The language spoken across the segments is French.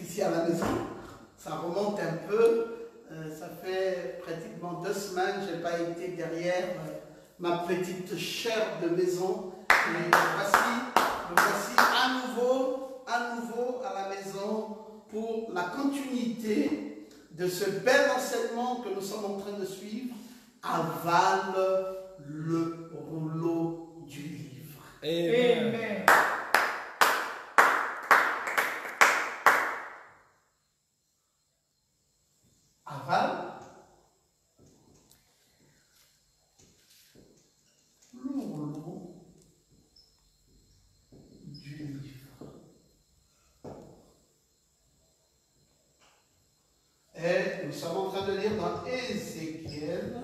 Ici à la maison, ça remonte un peu, ça fait pratiquement 2 semaines, je n'ai pas été derrière ma petite chair de maison. Et me voici à nouveau à la maison pour la continuité de ce bel enseignement que nous sommes en train de suivre. Avale le rouleau du livre. Amen. Amen. Avale le rouleau du livre. Et nous sommes en train de lire dans Ézéchiel,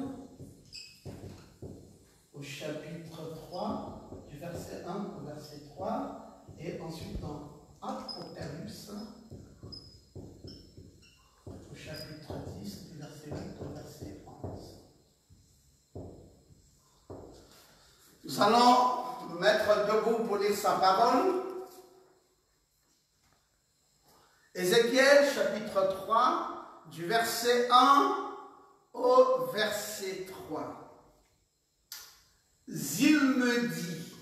au chapitre 3, du verset 1 au verset 3, et ensuite dans Apocalypse, au chapitre 10, du verset 8 au verset 11. Nous allons nous mettre debout pour lire sa parole. Ézéchiel, chapitre 3, du verset 1 au verset 3. Il me dit,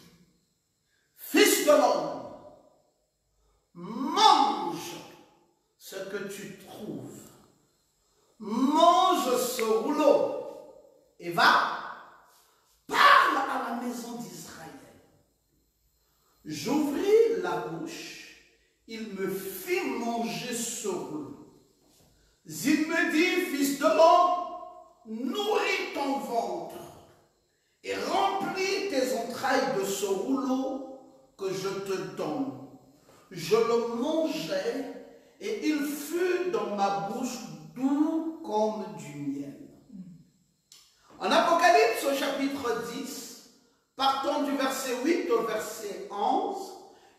fils de l'homme, mange ce que tu trouves. Mange ce rouleau et va, parle à la maison d'Israël. J'ouvris la bouche, il me fit manger ce rouleau. Il me dit, fils de l'homme, nourris ton ventre et remplis tes entrailles de ce rouleau que je te donne. Je le mangeai et il fut dans ma bouche doux comme du miel. En Apocalypse au chapitre 10, partons du verset 8 au verset 11,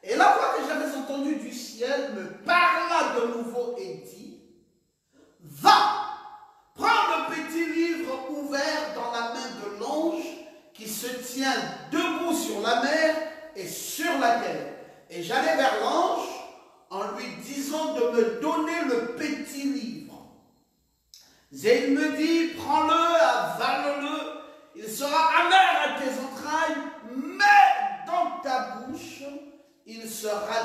et la voix que j'avais entendue du ciel me parla de nouveau et dit, va, prends le petit livre ouvert dans la main de l'ange qui se tient debout sur la mer et sur la terre. Et j'allai vers l'ange en lui disant de me donner le petit livre. Et il me dit, prends-le, avale-le, il sera amer à tes entrailles, mais dans ta bouche, il sera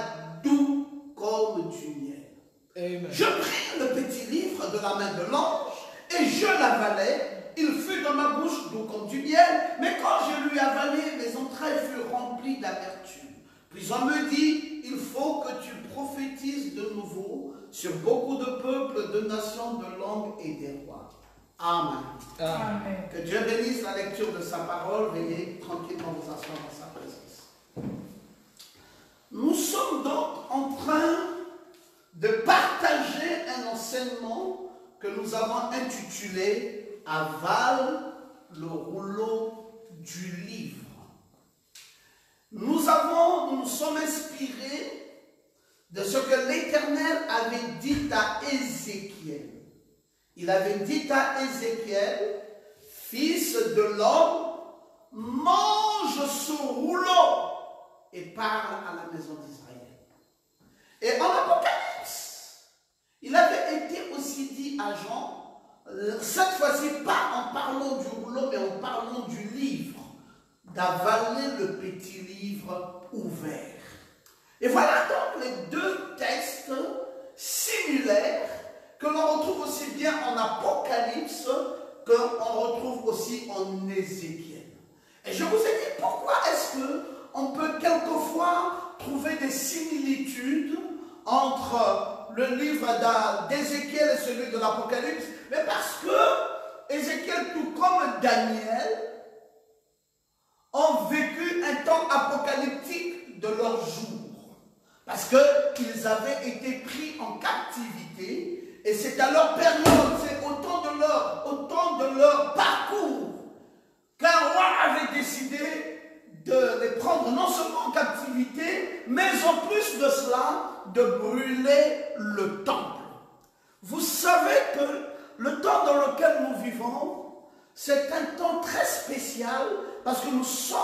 doux comme du miel. Amen. Je pris le petit livre de la main de l'ange et je l'avalai. Il fut dans ma bouche doux comme du miel, mais quand je lui avalai, mes entrailles furent remplies d'amertume. Puis on me dit, il faut que tu prophétises de nouveau sur beaucoup de peuples, de nations, de langues et des rois. Amen. Amen. Que Dieu bénisse la lecture de sa parole. Veuillez tranquillement vous asseoir dans sa présence. Nous sommes donc en train de partager un enseignement que nous avons intitulé « Avale le rouleau du livre ». Nous sommes inspirés de ce que l'Éternel avait dit à Ézéchiel. Il avait dit à Ézéchiel, fils de l'homme, mange ce rouleau et parle à la maison d'Israël. Et en Apocalypse, il avait été aussi dit à Jean, cette fois-ci pas en parlant du rouleau, mais en parlant du livre d'avaler le petit livre ouvert. Et voilà donc les deux textes similaires que l'on retrouve aussi bien en Apocalypse qu'on retrouve aussi en Ézéchiel. Et je vous ai dit pourquoi est-ce qu'on peut quelquefois trouver des similitudes entre le livre d'Ézéchiel et celui de l'Apocalypse, mais parce que Ézéchiel, tout comme Daniel, ont vécu un temps apocalyptique de leur jour. Parce qu'ils avaient été pris en captivité et c'est à leur période, c'est au temps de leur parcours qu'un roi avait décidé de les prendre non seulement en captivité, mais en plus de cela, de brûler le temple. Vous savez que le temps dans lequel nous vivons, c'est un temps très spécial parce que nous sommes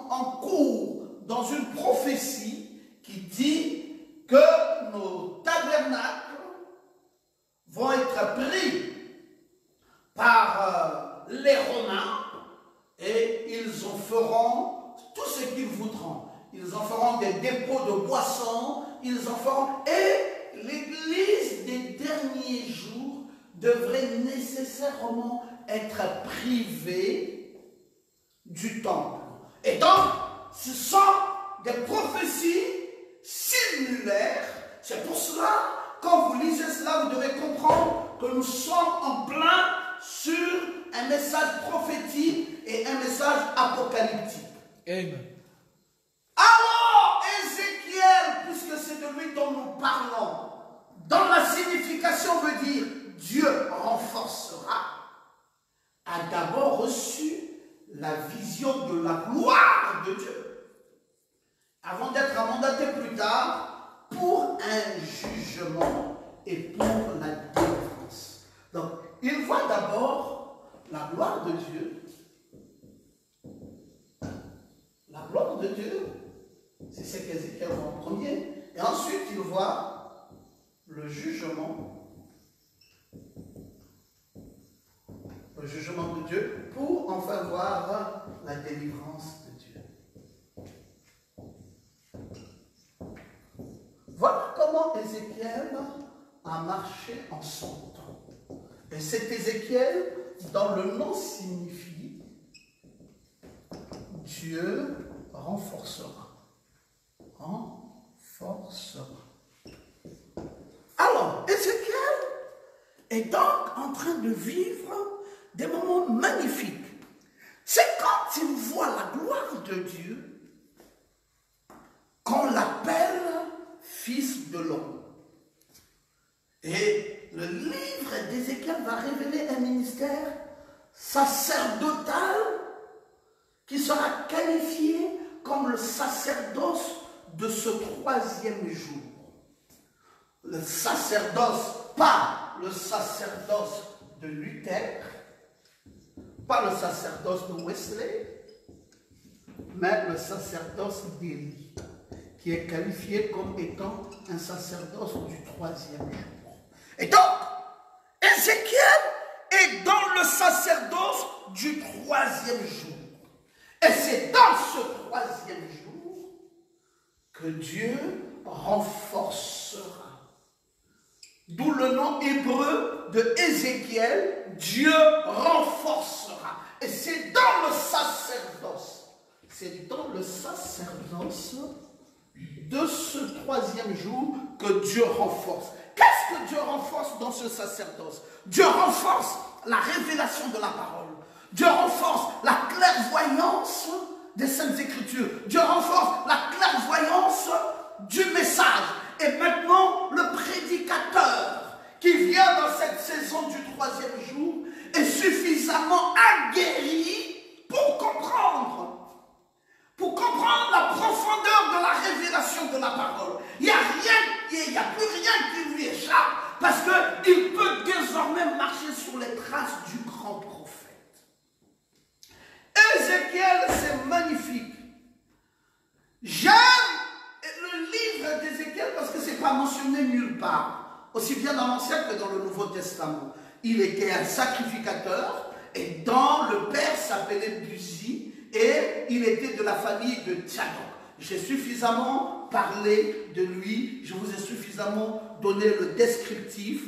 en cours dans une prophétie qui dit que nos tabernacles vont être pris par les Romains et ils en feront tout ce qu'ils voudront. Ils en feront des dépôts de boissons, ils en feront... Et l'Église des derniers jours devrait nécessairement être privée du temple. Et donc, ce sont des prophéties similaires. C'est pour cela, quand vous lisez cela, vous devez comprendre que nous sommes en plein sur un message prophétique et un message apocalyptique. Amen. Alors, Ézéchiel, puisque c'est de lui dont nous parlons, dans la signification veut dire Dieu renforcera, a d'abord reçu la vision de la gloire de Dieu, avant d'être mandaté plus tard pour un jugement et pour la délivrance. Donc, il voit d'abord la gloire de Dieu. La gloire de Dieu, c'est ce qu'Ézéchiel voit en premier. Et ensuite, il voit le jugement. Le jugement de Dieu pour enfin voir la délivrance de Dieu. Voilà comment Ézéchiel a marché en son temps. Et cet Ézéchiel, dont le nom signifie Dieu renforcera. Renforcera. Alors, Ézéchiel est donc en train de vivre des moments magnifiques. C'est quand il voit la gloire de Dieu qu'on l'appelle fils de l'homme. Et le livre d'Ézéchiel va révéler un ministère sacerdotal qui sera qualifié comme le sacerdoce de ce troisième jour. Le sacerdoce, pas le sacerdoce de Luther, pas le sacerdoce de Wesley, mais le sacerdoce d'Élie, qui est qualifié comme étant un sacerdoce du troisième jour. Et donc, Ézéchiel est dans le sacerdoce du troisième jour. Et c'est dans ce troisième jour que Dieu renforcera. D'où le nom hébreu de Ézéchiel, Dieu renforcera. Et c'est dans le sacerdoce. C'est dans le sacerdoce de ce troisième jour que Dieu renforce. Qu'est-ce que Dieu renforce dans ce sacerdoce? Dieu renforce la révélation de la parole. Dieu renforce la clairvoyance des Saintes Écritures. Dieu renforce la clairvoyance du message. Et maintenant, le prédicateur qui vient dans cette saison du troisième jour est suffisamment aguerri pour comprendre la profondeur de la révélation de la parole. Il n'y a plus rien qui lui échappe parce qu'il peut désormais marcher sur les traces du grand prophète. Ézéchiel, c'est magnifique. J'aime le livre d'Ézéchiel parce que ce n'est pas mentionné nulle part, aussi bien dans l'Ancien que dans le Nouveau Testament. Il était un sacrificateur et dans le père s'appelait Buzi et il était de la famille de Tsadok. J'ai suffisamment parlé de lui, je vous ai suffisamment donné le descriptif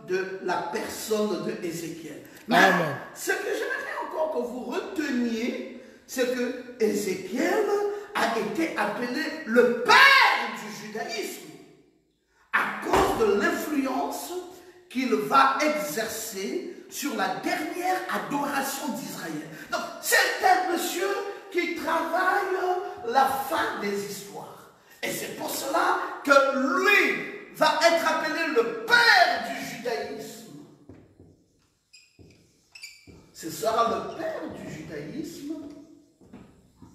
de la personne de Ézéchiel. Mais Amen. ce que j'aimerais encore que vous reteniez, c'est que Ézéchiel a été appelé le père du judaïsme à cause de l'influence qu'il va exercer sur la dernière adoration d'Israël. Donc, c'est un monsieur qui travaille la fin des histoires. Et c'est pour cela que lui va être appelé le père du judaïsme. Ce sera le père du judaïsme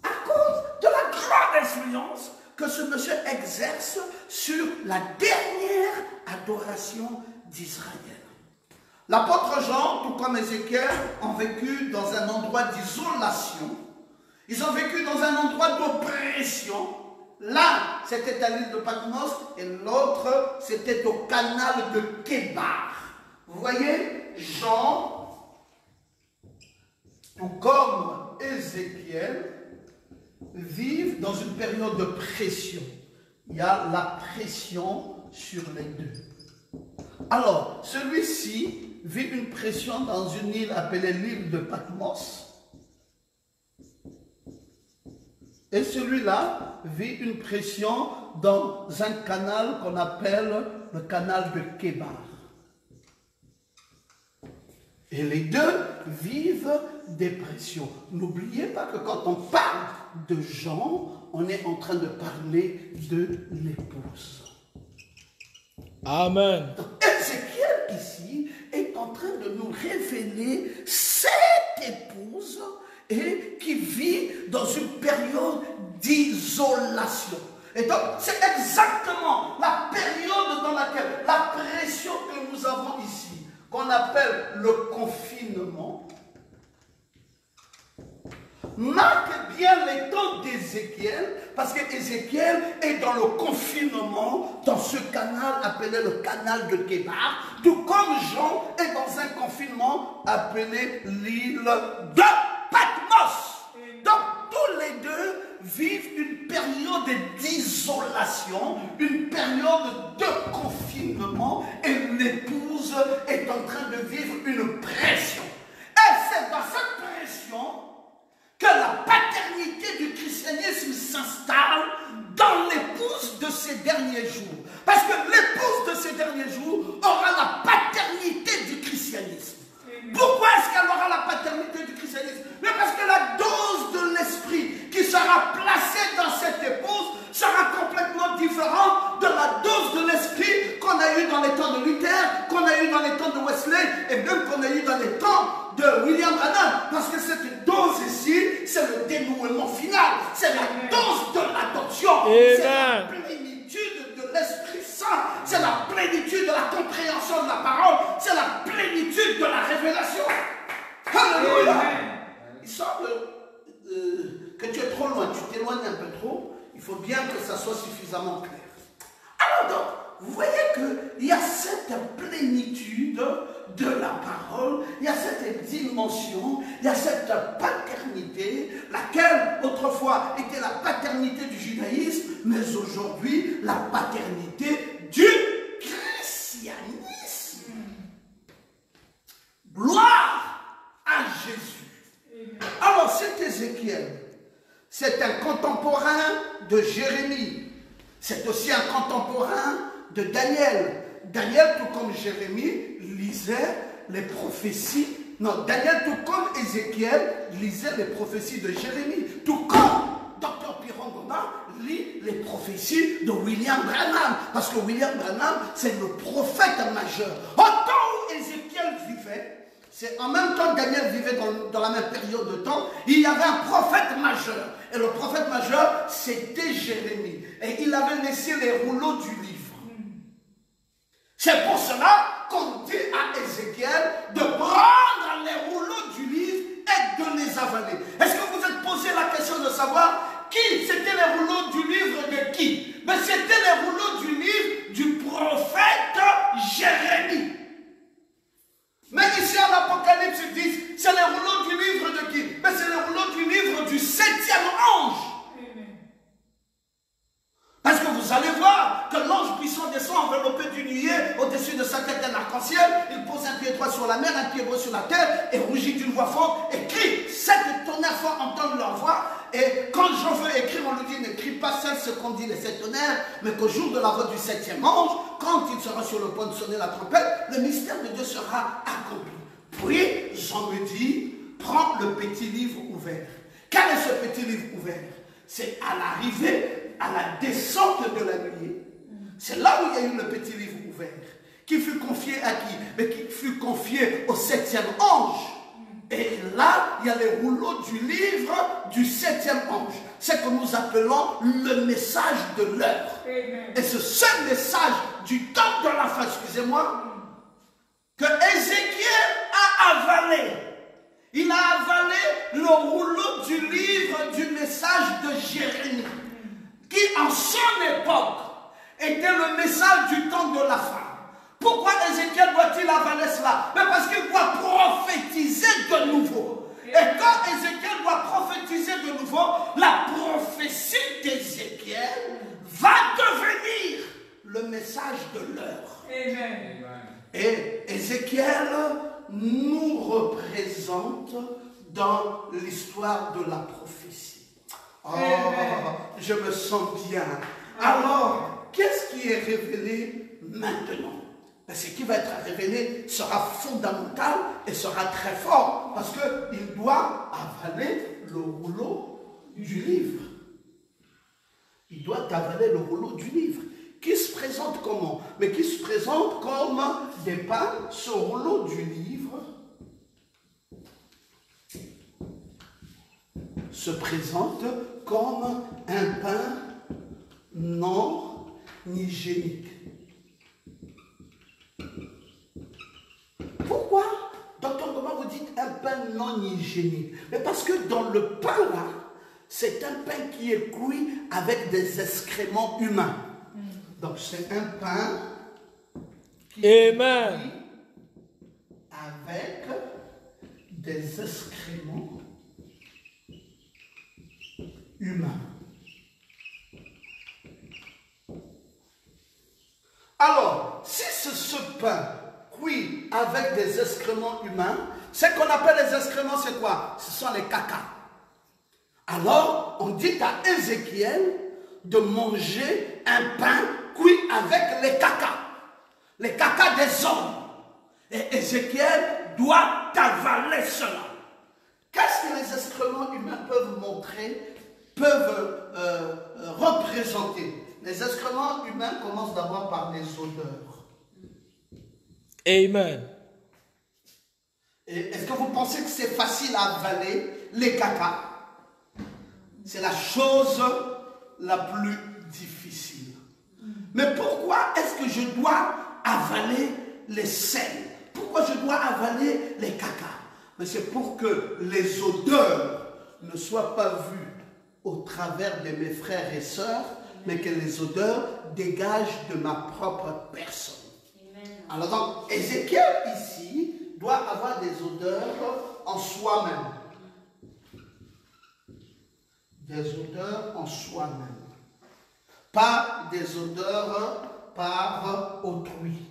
à cause de la grande influence que ce monsieur exerce sur la dernière adoration d'Israël. L'apôtre Jean, tout comme Ézéchiel, ont vécu dans un endroit d'isolation. Ils ont vécu dans un endroit d'oppression. L'un, c'était à l'île de Patmos, et l'autre, c'était au canal de Kébar. Vous voyez, Jean, tout comme Ézéchiel, vivent dans une période de pression. Il y a la pression sur les deux. Alors, celui-ci vit une pression dans une île appelée l'île de Patmos. Et celui-là vit une pression dans un canal qu'on appelle le canal de Kébar. Et les deux vivent des pressions. N'oubliez pas que quand on parle de Jean, on est en train de parler de l'épouse. Amen. Donc, Ézéchiel ici est en train de nous révéler cette épouse et qui vit dans une période d'isolation. Et donc, c'est exactement la période dans laquelle la pression que nous avons ici, qu'on appelle le confinement, marque bien les temps d'Ézéchiel, parce qu'Ézéchiel est dans le confinement, dans ce canal appelé le canal de Kébar, tout comme Jean est dans un confinement appelé l'île de Patmos. Donc tous les deux vivent une période d'isolation, une période de confinement, et l'épouse est en train de vivre une pression. Et c'est dans cette pression que la paternité du christianisme s'installe dans l'épouse de ces derniers jours. Parce que l'épouse de ces derniers jours aura la paternité du christianisme. Pourquoi est-ce qu'elle aura la paternité du christianisme? Mais parce que la dose de l'esprit qui sera placée dans cette épouse sera complètement différente de la dose de l'esprit qu'on a eu dans les temps de Luther, qu'on a eu dans les temps de Wesley et même qu'on a eu dans les temps de William Branham. Parce que cette dose ici, c'est le dénouement final. C'est la dose de l'adoption. C'est la plénitude de l'Esprit Saint. C'est la plénitude de la compréhension de la parole. C'est la plénitude de la révélation. Alléluia. Il semble que tu es trop loin. Tu t'éloignes un peu trop. Il faut bien que ça soit suffisamment clair. Alors donc, vous voyez qu'il y a cette plénitude de la parole, il y a cette dimension, il y a cette paternité, laquelle autrefois était la paternité du judaïsme, mais aujourd'hui la paternité du christianisme. Gloire à Jésus. Alors c'est Ézéchiel, c'est un contemporain de Jérémie, c'est aussi un contemporain de Daniel. Daniel, tout comme Jérémie, lisait les prophéties. Non, Daniel, tout comme Ézéchiel, lisait les prophéties de Jérémie. Tout comme Dr. Pirongoma lit les prophéties de William Branham. Parce que William Branham, c'est le prophète majeur. Au temps où Ézéchiel vivait, c'est en même temps que Daniel vivait dans la même période de temps, il y avait un prophète majeur. Et le prophète majeur, c'était Jérémie. Et il avait laissé les rouleaux du livre. C'est pour cela qu'on dit à Ézéchiel de prendre les rouleaux du livre et de les avaler. Est-ce que vous êtes posé la question de savoir qui c'était les rouleaux du livre de qui? Mais c'était les rouleaux du livre du prophète Jérémie. Mais ici en Apocalypse, ils disent c'est les rouleaux du livre de qui? Mais c'est les rouleaux du livre du Seigneur. vous allez voir que l'ange puissant descend enveloppé d'une nuée, au-dessus de sa tête un arc-en-ciel, il pose un pied droit sur la mer, un pied gauche sur la terre, et rougit d'une voix forte, et crie. Sept tonnerres font entendre leur voix, et quand Jean veut écrire, on lui dit, ne crie pas seul ce qu'ont dit les sept tonnerres, mais qu'au jour de la voix du septième ange, quand il sera sur le point de sonner la trompette, le mystère de Dieu sera accompli. Puis, Jean me dit, prends le petit livre ouvert. Quel est ce petit livre ouvert? C'est à l'arrivée, à la descente de la nuée. C'est là où il y a eu le petit livre ouvert. Qui fut confié à qui? Mais qui fut confié au septième ange. Et là, il y a les rouleaux du livre du septième ange. C'est que nous appelons le message de l'heure. Et c'est ce message du temps de la fin, excusez-moi, que Ézéchiel a avalé. Il a avalé le rouleau du livre du message de Jérémie, qui en son époque était le message du temps de la fin. Pourquoi Ézéchiel doit-il avaler cela? Mais parce qu'il doit prophétiser de nouveau. Et quand Ézéchiel doit prophétiser de nouveau, la prophétie d'Ézéchiel va devenir le message de l'heure. Amen. Et Ézéchiel nous représente dans l'histoire de la prophétie. Oh, je me sens bien. Alors, qu'est-ce qui est révélé maintenant? Ce qui va être révélé sera fondamental et sera très fort parce qu'il doit avaler le rouleau du livre. Il doit avaler le rouleau du livre. Qui se présente comment? Mais qui se présente comme des pains. Ce rouleau du livre se présente comme un pain non hygiénique. Pourquoi, docteur Thomas, vous dites un pain non hygiénique? Mais parce que dans le pain là, c'est un pain qui est cuit avec des excréments humains. Donc c'est un pain qui est cuit avec des excréments humains. Alors, si c'est ce pain cuit avec des excréments humains, ce qu'on appelle les excréments, c'est quoi? Ce sont les cacas. Alors, on dit à Ézéchiel de manger un pain cuit avec les cacas des hommes. Et Ézéchiel doit avaler cela. Qu'est-ce que les excréments humains peuvent montrer, peuvent représenter? Les excréments humains commencent d'abord par les odeurs. Amen. Est-ce que vous pensez que c'est facile à avaler les cacas? C'est la chose la plus difficile. Mais pourquoi est-ce que je dois avaler les sels? Pourquoi je dois avaler les cacas? Mais c'est pour que les odeurs ne soient pas vues au travers de mes frères et sœurs, mais que les odeurs dégagent de ma propre personne. Alors donc, Ézéchiel ici doit avoir des odeurs en soi-même. Des odeurs en soi-même. Pas des odeurs par autrui.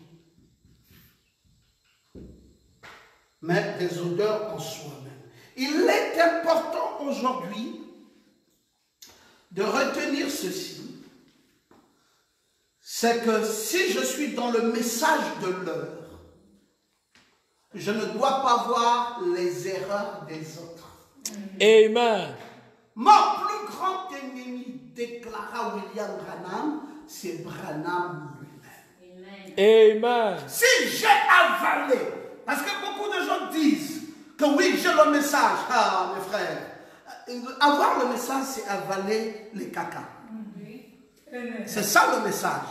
Mais des odeurs en soi-même. Il est important aujourd'hui de retenir ceci. C'est que si je suis dans le message de l'heure, je ne dois pas voir les erreurs des autres. Amen. Mon plus grand ennemi, déclara William Branham, c'est Branham lui-même. Amen. Si j'ai avalé, parce que beaucoup de gens disent que oui, j'ai le message. Ah, mes frères, avoir le message, c'est avaler les cacas. C'est ça le message.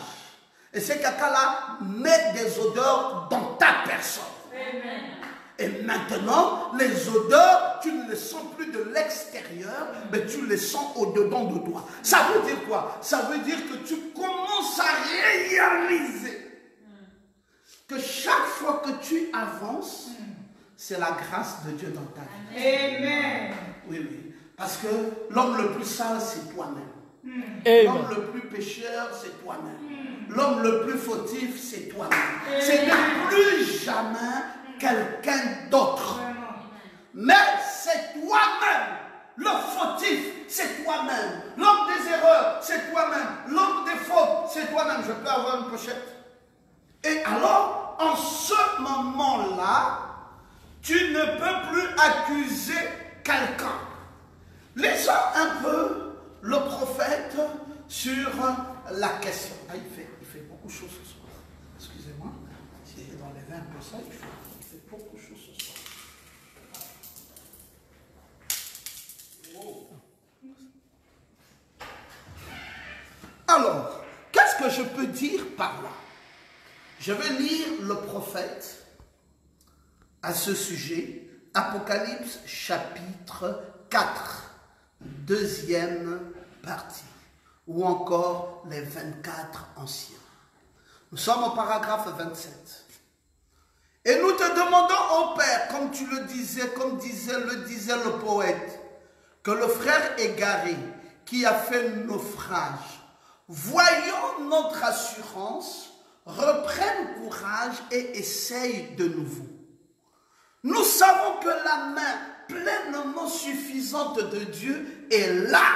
Et ces cacas-là mettent des odeurs dans ta personne. Amen. Et maintenant, les odeurs, tu ne les sens plus de l'extérieur, mais tu les sens au-dedans de toi. Ça veut dire quoi? Ça veut dire que tu commences à réaliser que chaque fois que tu avances, c'est la grâce de Dieu dans ta vie. Amen. Oui, oui. Parce que l'homme le plus sale, c'est toi-même. L'homme le plus pécheur, c'est toi-même. L'homme le plus fautif, c'est toi-même. Ce n'est plus jamais quelqu'un d'autre. Mais c'est toi-même. Le fautif, c'est toi-même. L'homme des erreurs, c'est toi-même. L'homme des fautes, c'est toi-même. Je peux avoir une pochette. Et alors, en ce moment-là, tu ne peux plus accuser quelqu'un. Laissons un peu le prophète sur la question. Ah, il fait beaucoup chaud ce soir. Excusez-moi. Si j'ai enlevé un peu ça, il fait beaucoup chaud ce soir. Oh. Alors, qu'est-ce que je peux dire par là? Je vais lire le prophète à ce sujet, Apocalypse chapitre 4, deuxième partie, ou encore les 24 anciens. Nous sommes au paragraphe 27. Et nous te demandons, ô Père, comme tu le disais, comme le disait le poète, que le frère égaré qui a fait naufrage, voyant notre assurance, reprenne courage et essaye de nouveau. Nous savons que la main pleinement suffisante de Dieu est là,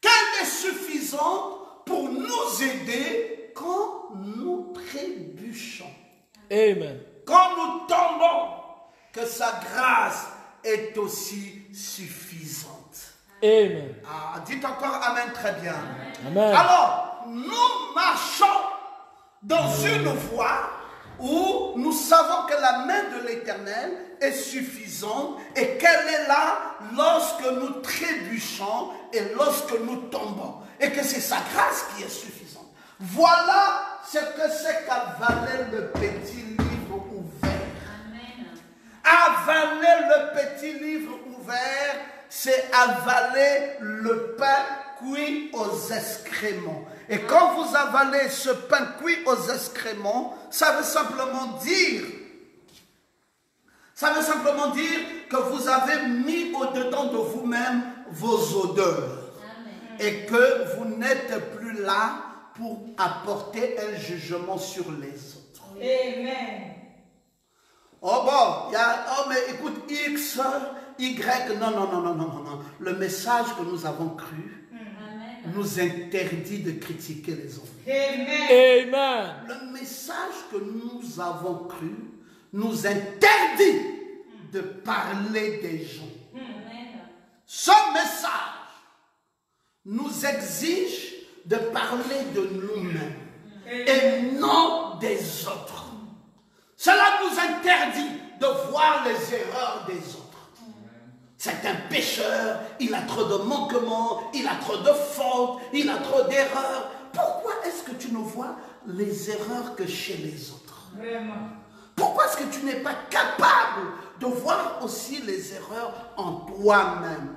qu'elle est suffisante pour nous aider quand nous trébuchons. Amen. Quand nous tombons, que sa grâce est aussi suffisante. Amen. Ah, dites encore Amen très bien. Amen. Alors, nous marchons dans une voie où nous savons que la main de l'Éternel est suffisante et qu'elle est là lorsque nous trébuchons et lorsque nous tombons. Et que c'est sa grâce qui est suffisante. Voilà ce que c'est qu'avaler le petit livre ouvert. Amen. Avaler le petit livre ouvert, c'est avaler le pain cuit aux excréments. Et quand vous avalez ce pain cuit aux excréments, ça veut simplement dire que vous avez mis au-dedans de vous-même vos odeurs. Amen. Et que vous n'êtes plus là pour apporter un jugement sur les autres. Amen. Oh bon, mais écoute, X, Y, non. Le message que nous avons cru nous interdit de critiquer les autres. Amen. Amen. Le message que nous avons cru nous interdit de parler des gens. Amen. Ce message nous exige de parler de nous-mêmes et non des autres. Cela nous interdit de voir les erreurs des autres. C'est un pécheur, il a trop de manquements, il a trop de fautes, il a trop d'erreurs. Pourquoi est-ce que tu ne vois les erreurs que chez les autres? Vraiment. Pourquoi est-ce que tu n'es pas capable de voir aussi les erreurs en toi-même?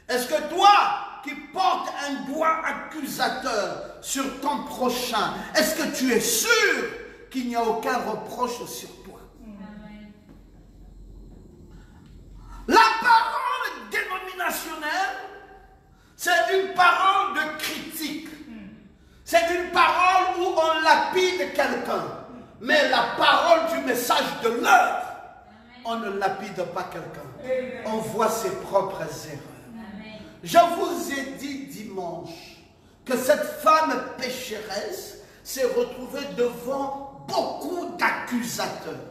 Est-ce que toi qui portes un doigt accusateur sur ton prochain, est-ce que tu es sûr qu'il n'y a aucun reproche sur toi? Amen. La parole dénominationnelle, c'est une parole de critique. C'est une parole où on lapide quelqu'un. Mais la parole du message de l'heure, on ne lapide pas quelqu'un. On voit ses propres erreurs. Amen. Je vous ai dit dimanche que cette femme pécheresse s'est retrouvée devant beaucoup d'accusateurs.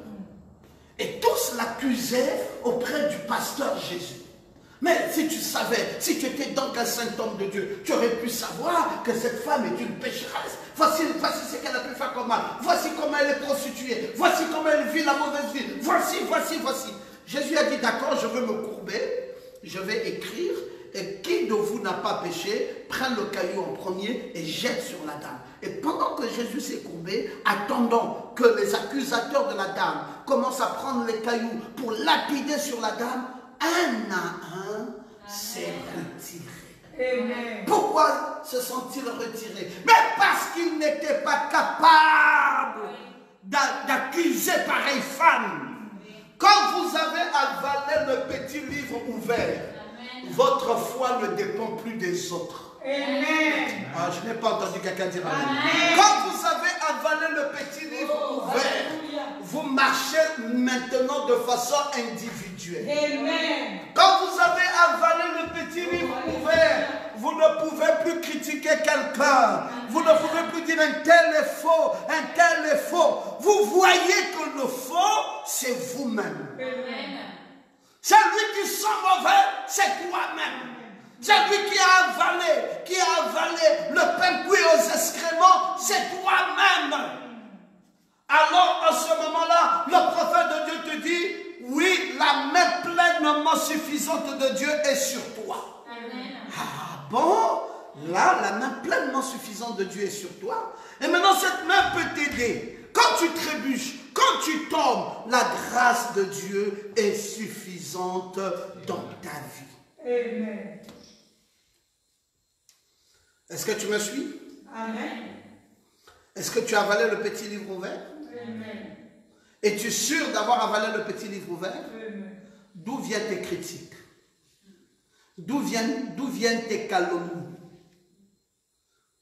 Et tous l'accusaient auprès du pasteur Jésus. Mais si tu savais, si tu étais donc un saint homme de Dieu, tu aurais pu savoir que cette femme est une pécheresse. Voici ce qu'elle a pu faire comme mal. Voici comment elle est prostituée. Voici comment elle vit la mauvaise vie. Voici. Jésus a dit, d'accord, je veux me courber. Je vais écrire. Et qui de vous n'a pas péché, prenne le caillou en premier et jette sur la dame. Et pendant que Jésus s'est courbé, attendant que les accusateurs de la dame commencent à prendre les cailloux pour lapider sur la dame, un à un s'est retiré. Amen. Pourquoi se sont-ils retirés? Mais parce qu'ils n'étaient pas capables d'accuser pareille femme. Quand vous avez avalé le petit livre ouvert, votre foi ne dépend plus des autres. Amen. Ah, je n'ai pas entendu quelqu'un dire amen. Amen. Quand vous avez avalé le petit livre ouvert, Alléluia. vous marchez maintenant de façon individuelle. Amen. Quand vous avez avalé le petit livre ouvert, vous ne pouvez plus critiquer quelqu'un. Vous ne pouvez plus dire un tel est faux, un tel est faux. Vous voyez que le faux, c'est vous-même. C'est lui qui sent mauvais, c'est toi-même. C'est lui qui a avalé le pain cuit aux excréments, c'est toi-même. Alors, en ce moment-là, le prophète de Dieu te dit, oui, la main pleinement suffisante de Dieu est sur toi. Ah bon? Là, la main pleinement suffisante de Dieu est sur toi. Et maintenant, cette main peut t'aider. Quand tu trébuches, quand tu tombes, la grâce de Dieu est suffisante dans ta vie. Amen. Est-ce que tu me suis? Amen. Est-ce que tu as avalé le petit livre ouvert? Amen. Es-tu sûr d'avoir avalé le petit livre ouvert? Amen. D'où viennent tes critiques? D'où viennent tes calomnies?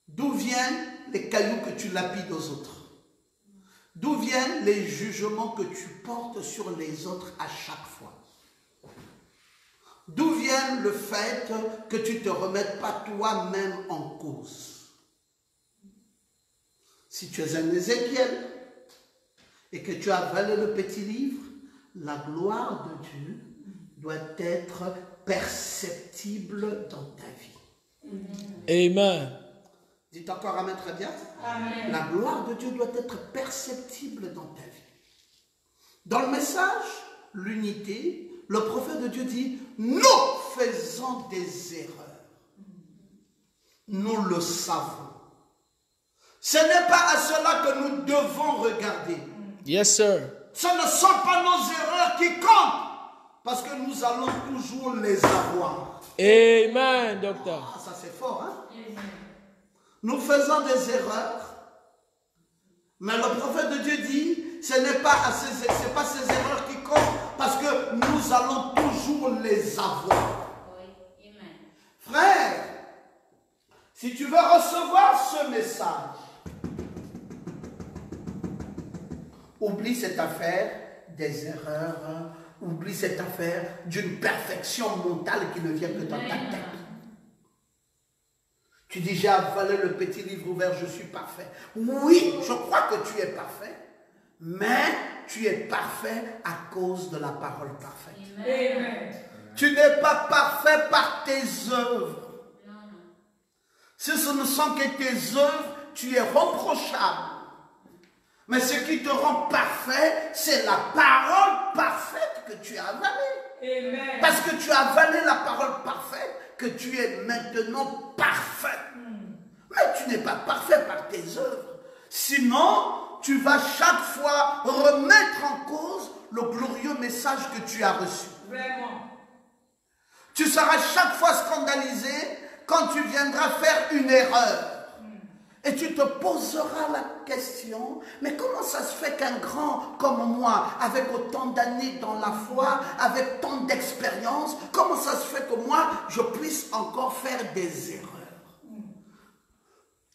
D'où viennent les cailloux que tu lapides aux autres? D'où viennent les jugements que tu portes sur les autres à chaque fois? D'où vient le fait que tu ne te remettes pas toi-même en cause? Si tu es un Ézéchiel et que tu as avalé le petit livre, la gloire de Dieu doit être perceptible dans ta vie. Amen. Dites encore amen très bien. Amen. La gloire de Dieu doit être perceptible dans ta vie. Dans le message, l'unité, le prophète de Dieu dit, nous faisons des erreurs. Nous le savons. Ce n'est pas à cela que nous devons regarder. Yes, sir. Ce ne sont pas nos erreurs qui comptent, parce que nous allons toujours les avoir. Amen, docteur. Ah, ça c'est fort, hein? Nous faisons des erreurs, mais le prophète de Dieu dit, ce n'est pas ces erreurs qui comptent, parce que nous allons toujours les avoir. Frère, si tu veux recevoir ce message, oublie cette affaire des erreurs, oublie cette affaire d'une perfection mentale qui ne vient que dans ta tête. Tu dis, j'ai avalé le petit livre ouvert, je suis parfait. Oui, je crois que tu es parfait, mais tu es parfait à cause de la parole parfaite. Amen. Tu n'es pas parfait par tes œuvres. Si ce ne sont que tes œuvres, tu es reprochable. Mais ce qui te rend parfait, c'est la parole parfaite que tu as avalée. Amen. Parce que tu as avalé la parole parfaite, que tu es maintenant parfait. Mais tu n'es pas parfait par tes œuvres. Sinon, tu vas chaque fois remettre en cause le glorieux message que tu as reçu. Vraiment. Tu seras chaque fois scandalisé quand tu viendras faire une erreur. Et tu te poseras la question, mais comment ça se fait qu'un grand comme moi, avec autant d'années dans la foi, avec tant d'expérience, comment ça se fait que moi, je puisse encore faire des erreurs?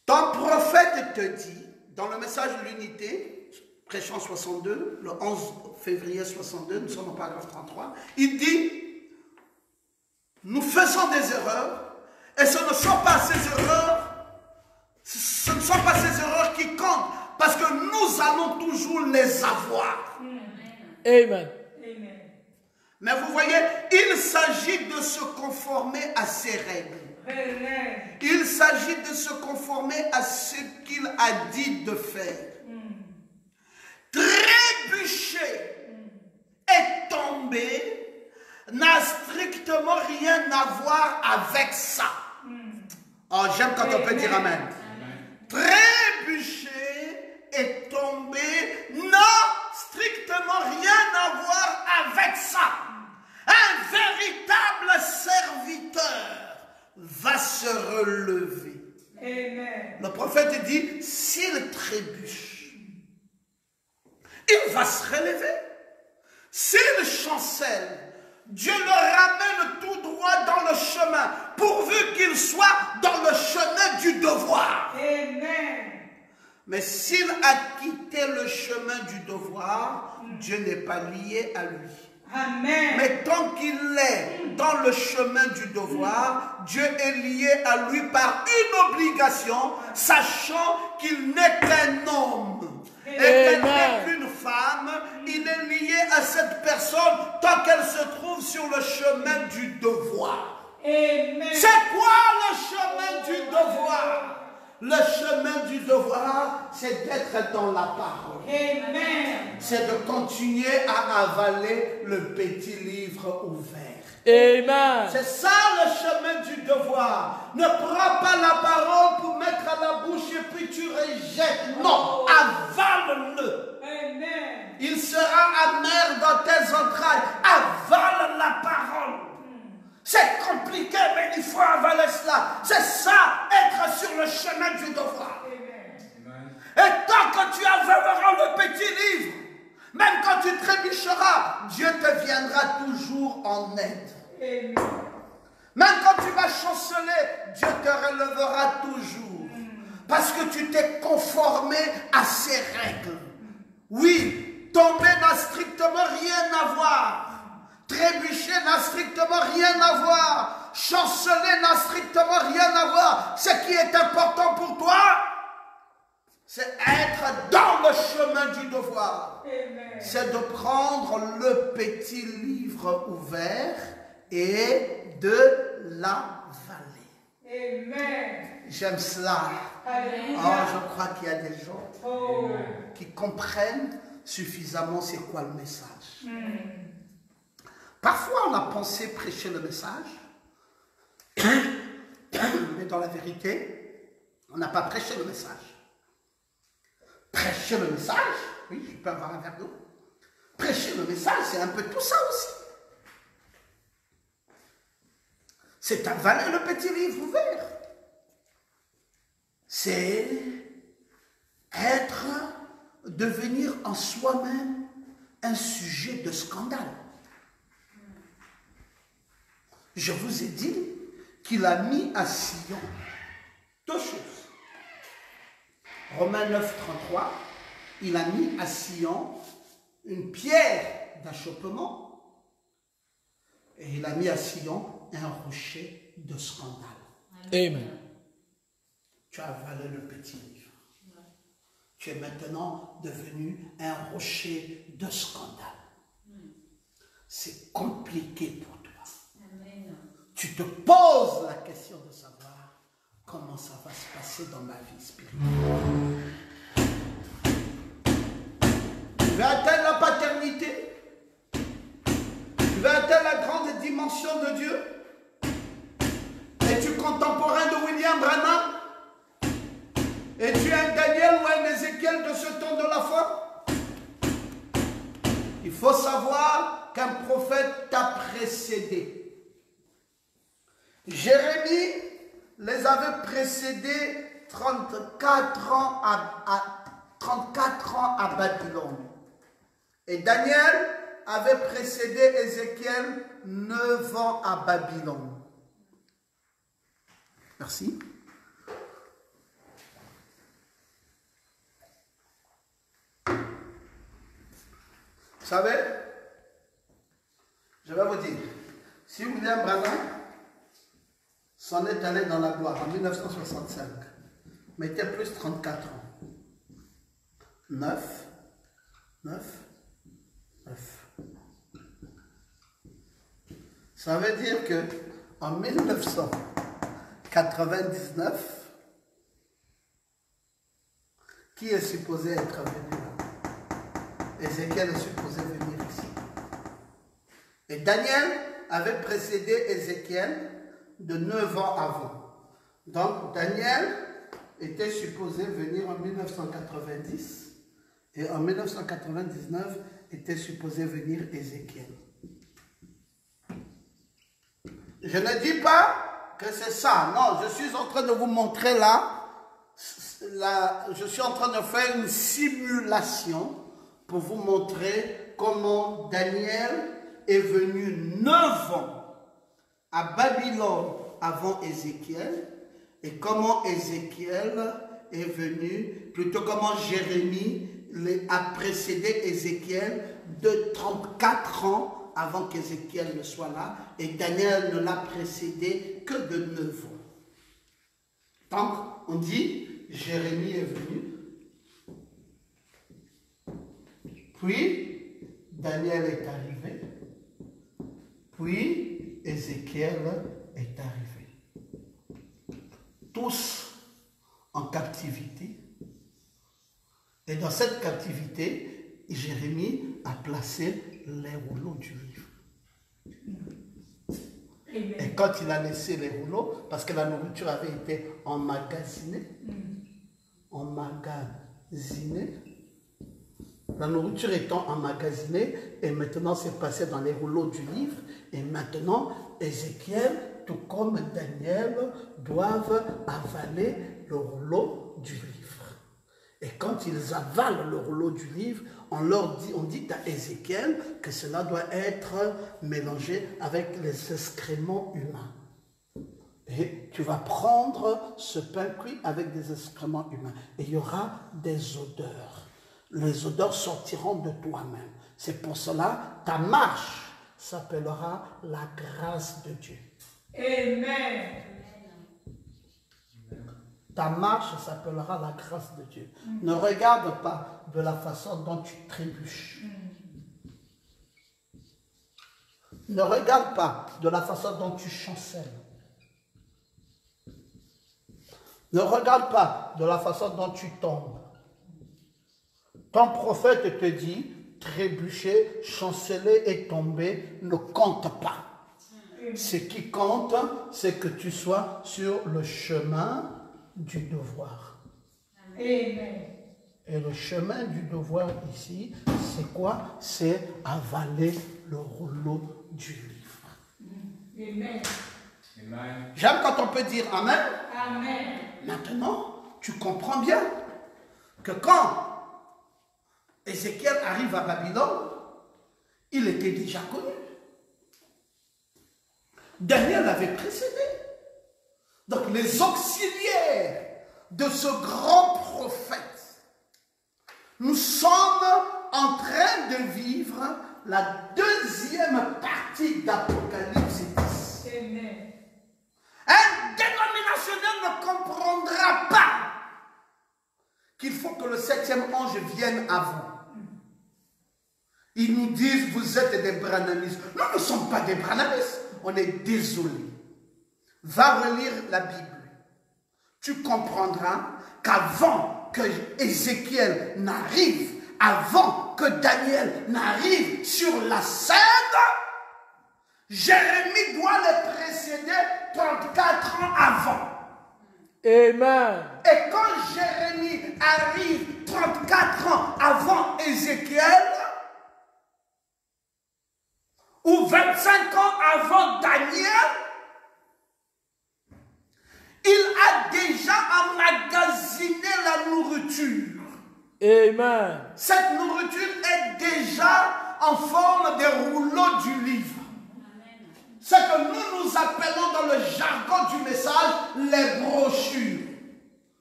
Ton prophète te dit, dans le message de l'unité, prêchant 62, le 11 février 62, nous sommes au paragraphe 33, il dit, nous faisons des erreurs, et ce ne sont pas ces erreurs qui comptent, parce que nous allons toujours les avoir. Amen. Amen. Mais vous voyez, il s'agit de se conformer à ses règles. Amen. Il s'agit de se conformer à ce qu'il a dit de faire. Trébucher et tomber n'a strictement rien à voir avec ça. Oh, j'aime quand on peut dire amen. Trébucher et tomber n'a strictement rien à voir avec ça. Un véritable serviteur va se relever. Amen. Le prophète dit, s'il trébuche, il va se relever. S'il chancelle, Dieu le ramène tout droit dans le chemin, pourvu qu'il soit dans le chemin du devoir. Amen. Mais s'il a quitté le chemin du devoir, Dieu n'est pas lié à lui. Amen. Mais tant qu'il est dans le chemin du devoir, Dieu est lié à lui par une obligation, sachant qu'il n'est qu'un homme. Et qu'elle n'est qu'une femme, il est lié à cette personne tant qu'elle se trouve sur le chemin du devoir. Amen. C'est quoi le chemin du devoir? Le chemin du devoir, c'est d'être dans la parole. Amen. C'est de continuer à avaler le petit livre ouvert. Amen. C'est ça le chemin du devoir. Ne prends pas la parole pour mettre à la bouche et puis tu rejettes. Non, avale-le. Amen. Il sera amer dans tes entrailles. Avale la parole. C'est compliqué, mais il faut avaler cela. C'est ça, être sur le chemin du devoir. Et tant que tu avaleras le petit livre, même quand tu trébucheras, Dieu te viendra toujours en aide. Amen. Même quand tu vas chanceler, Dieu te relèvera toujours. Parce que tu t'es conformé à ses règles. Oui, tomber n'a strictement rien à voir. Trébucher n'a strictement rien à voir. Chanceler n'a strictement rien à voir. Ce qui est important pour toi, c'est être dans le chemin du devoir. Amen. C'est de prendre le petit livre ouvert et de l'avaler. Amen. J'aime cela. Alléluia. Oh, je crois qu'il y a des gens Oh. qui comprennent suffisamment c'est quoi le message. Parfois, on a pensé prêcher le message, mais dans la vérité, on n'a pas prêché le message. Prêcher le message, oui, je peux avoir un verre d'eau. Prêcher le message, c'est un peu tout ça aussi. C'est avaler le petit livre ouvert. C'est devenir en soi-même un sujet de scandale. Je vous ai dit qu'il a mis à Sion deux choses. Romains 9, 33, il a mis à Sion une pierre d'achoppement et il a mis à Sion un rocher de scandale. Amen. Tu as avalé le petit livre. Tu es maintenant devenu un rocher de scandale. C'est compliqué pour toi. Tu te poses la question de savoir comment ça va se passer dans ma vie spirituelle. Tu veux atteindre la paternité? Tu veux atteindre la grande dimension de Dieu? Es-tu contemporain de William Branham? Es-tu un Daniel ou un Ézéchiel de ce temps de la foi? Il faut savoir qu'un prophète t'a précédé. Jérémie les avait précédés 34 ans à Babylone. Et Daniel avait précédé Ézéchiel 9 ans à Babylone. Merci. Vous savez, je vais vous dire, si William Branham s'en est allé dans la gloire en 1965, mettait plus 34 ans. 9. Ça veut dire que en 1999, qui est supposé être venu là? Ézéchiel est supposé venir ici. Et Daniel avait précédé Ézéchiel de 9 ans avant. Donc Daniel était supposé venir en 1990 et en 1999 était supposé venir Ézéchiel. Je ne dis pas que c'est ça. Non, je suis en train de vous montrer là, je suis en train de faire une simulation pour vous montrer comment Daniel est venu 9 ans à Babylone avant Ézéchiel, et comment Ézéchiel est venu, plutôt comment Jérémie a précédé Ézéchiel de 34 ans avant qu'Ézéchiel ne soit là, et Daniel ne l'a précédé que de 9 ans. Donc, on dit, Jérémie est venu, puis Daniel est arrivé, puis Ézéchiel est arrivé. Tous en captivité. Et dans cette captivité, Jérémie a placé les rouleaux du livre. Et quand il a laissé les rouleaux, parce que la nourriture avait été emmagasinée, la nourriture étant emmagasinée, et maintenant c'est passé dans les rouleaux du livre, et maintenant Ézéchiel, tout comme Daniel, doivent avaler le rouleau du livre. Et quand ils avalent le rouleau du livre, on dit à Ézéchiel que cela doit être mélangé avec les excréments humains. Et tu vas prendre ce pain cuit avec des excréments humains. Et il y aura des odeurs. Les odeurs sortiront de toi-même. C'est pour cela ta marche s'appellera la grâce de Dieu. Amen. Ta marche s'appellera la grâce de Dieu. Ne regarde pas de la façon dont tu trébuches. Ne regarde pas de la façon dont tu chancelles. Ne regarde pas de la façon dont tu tombes. Ton prophète te dit, trébucher, chanceler et tomber ne compte pas. Ce qui compte, c'est que tu sois sur le chemin du devoir. Amen. Et le chemin du devoir ici, c'est quoi? C'est avaler le rouleau du livre. Amen. J'aime quand on peut dire Amen. Amen. Maintenant, tu comprends bien que quand Ézéchiel arrive à Babylone, il était déjà connu. Daniel avait précédé. Donc les auxiliaires de ce grand prophète, nous sommes en train de vivre la deuxième partie d'Apocalypse 10. Amen. Un dénominationnel ne comprendra pas qu'il faut que le 7e ange vienne avant. Ils nous disent, vous êtes des branhamistes. Nous ne sommes pas des branhamistes. On est désolé. Va relire la Bible. Tu comprendras qu'avant que Ézéchiel n'arrive, avant que Daniel n'arrive sur la scène, Jérémie doit le précéder 34 ans avant. Amen. Et quand Jérémie arrive 34 ans avant Ézéchiel, ou 25 ans avant Daniel, il a déjà emmagasiné la nourriture. Amen. Cette nourriture est déjà en forme de rouleau du livre. Ce que nous appelons dans le jargon du message les brochures.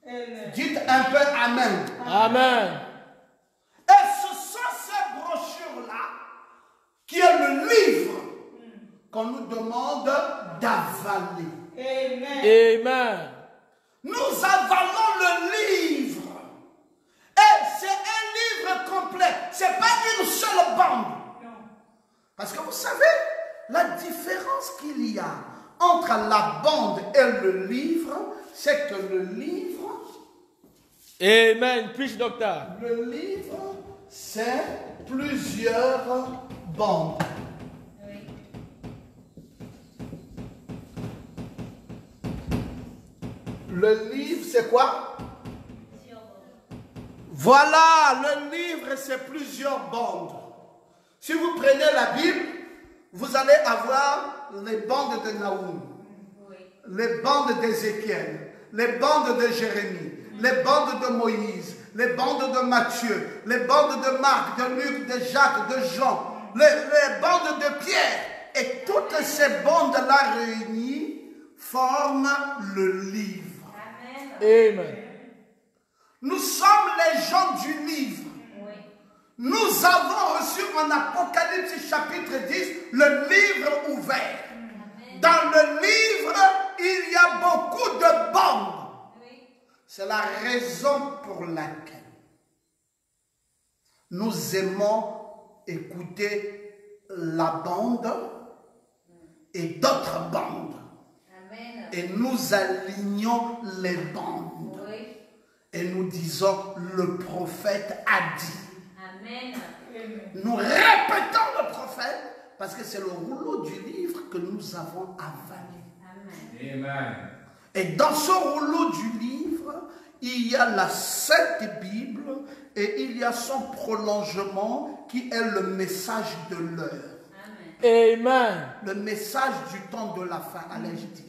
Amen. Dites un peu Amen. Amen. Et ce sont ces brochures-là qui est le livre qu'on nous demande d'avaler. Amen. Amen. Nous avalons le livre. Et c'est un livre complet. Ce n'est pas une seule bande. Parce que vous savez, la différence qu'il y a entre la bande et le livre, c'est que le livre, Amen. Preach, docteur. le livre, c'est plusieurs bandes. Oui. Le livre, c'est quoi? Sur Voilà, le livre, c'est plusieurs bandes. Si vous prenez la Bible, vous allez avoir les bandes de Naoum, oui. les bandes d'Ézéchiel, les bandes de Jérémie, les bandes de Moïse, les bandes de Matthieu, les bandes de Marc, de Luc, de Jacques, de Jean, les bandes de pierre. Et toutes ces bandes-là réunies forment le livre. Amen. Nous sommes les gens du livre. Nous avons reçu en Apocalypse chapitre 10 le livre ouvert. Dans le livre, il y a beaucoup de bandes. C'est la raison pour laquelle nous aimons écouter la bande et d'autres bandes. Et nous alignons les bandes. Et nous disons, le prophète a dit. Nous répétons le prophète parce que c'est le rouleau du livre que nous avons avalé. Amen. Et dans ce rouleau du livre, il y a la Sainte Bible et il y a son prolongement qui est le message de l'heure. Amen. Le message du temps de la fin, allais-je dire.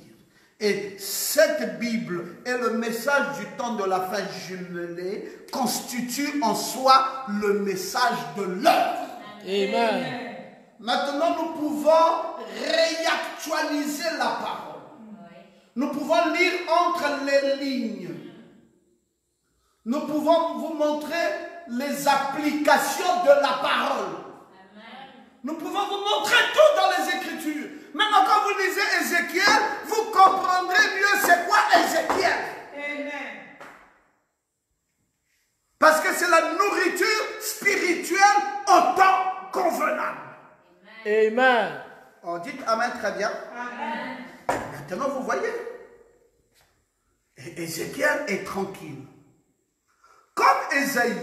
Et cette Bible et le message du temps de la fin jumelé constituent en soi le message de l'heure. Amen. Maintenant, nous pouvons réactualiser la parole. Nous pouvons lire entre les lignes. Nous pouvons vous montrer les applications de la parole. Nous pouvons vous montrer tout dans les Écritures. Maintenant, quand vous lisez Ézéchiel, vous comprendrez mieux c'est quoi Ézéchiel. Amen. Parce que c'est la nourriture spirituelle au temps convenable. Amen. On dit Amen très bien. Amen. Maintenant, vous voyez. Et Ézéchiel est tranquille. Comme Ésaïe,